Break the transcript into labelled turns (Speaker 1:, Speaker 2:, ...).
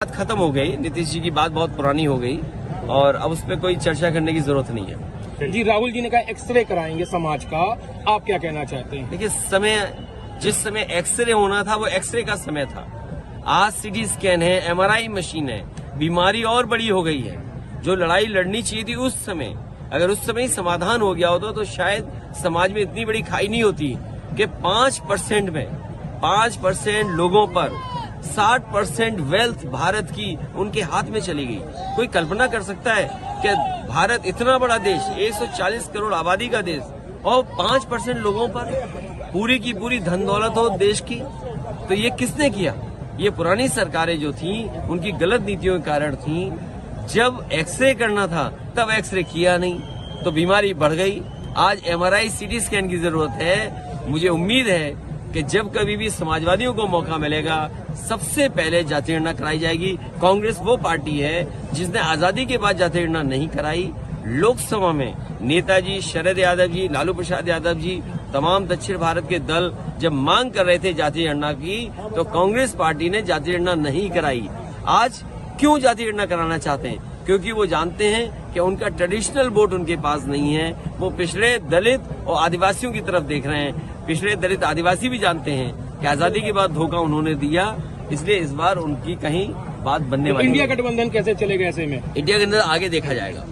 Speaker 1: बात खत्म हो गई, नीतीश जी की बात बहुत पुरानी हो गई और अब उस पर कोई चर्चा करने की जरूरत नहीं है।
Speaker 2: जी, राहुल जी ने कहा एक्सरे कराएंगे समाज का, आप क्या कहना चाहते हैं?
Speaker 1: देखिए, जिस समय एक्सरे होना था वो एक्सरे का समय था। आज सीटी स्कैन है, एमआरआई मशीन है, बीमारी और बड़ी हो गई है। जो लड़ाई लड़नी चाहिए थी उस समय, अगर उस समय ही समाधान हो गया होता तो शायद समाज में इतनी बड़ी खाई नहीं होती कि 5% में 5% लोगों पर 60% वेल्थ भारत की उनके हाथ में चली गई। कोई कल्पना कर सकता है कि भारत इतना बड़ा देश, 140 करोड़ आबादी का देश, और 5% लोगों पर पूरी की पूरी धन दौलत हो देश की? तो ये किसने किया? ये पुरानी सरकारें जो थी उनकी गलत नीतियों के कारण थी। जब एक्सरे करना था तब एक्सरे किया नहीं तो बीमारी बढ़ गई। आज एमआरआई सीटी स्कैन की जरूरत है। मुझे उम्मीद है कि जब कभी भी समाजवादियों को मौका मिलेगा सबसे पहले जाति गणना कराई जाएगी। कांग्रेस वो पार्टी है जिसने आजादी के बाद जाति गणना नहीं कराई। लोकसभा में नेताजी शरद यादव जी, लालू प्रसाद यादव जी, तमाम दक्षिण भारत के दल जब मांग कर रहे थे जाति गणना की तो कांग्रेस पार्टी ने जाति गणना नहीं कराई। आज क्यों जाति गणना कराना चाहते हैं? क्योंकि वो जानते हैं कि उनका ट्रेडिशनल वोट उनके पास नहीं है। वो पिछड़े दलित और आदिवासियों की तरफ देख रहे हैं। पिछड़े दलित आदिवासी भी जानते हैं कि आजादी के बाद धोखा उन्होंने दिया, इसलिए इस बार उनकी कहीं बात बनने वाली।
Speaker 2: इंडिया गठबंधन कैसे चलेगा ऐसे में?
Speaker 1: इंडिया के अंदर आगे देखा जाएगा।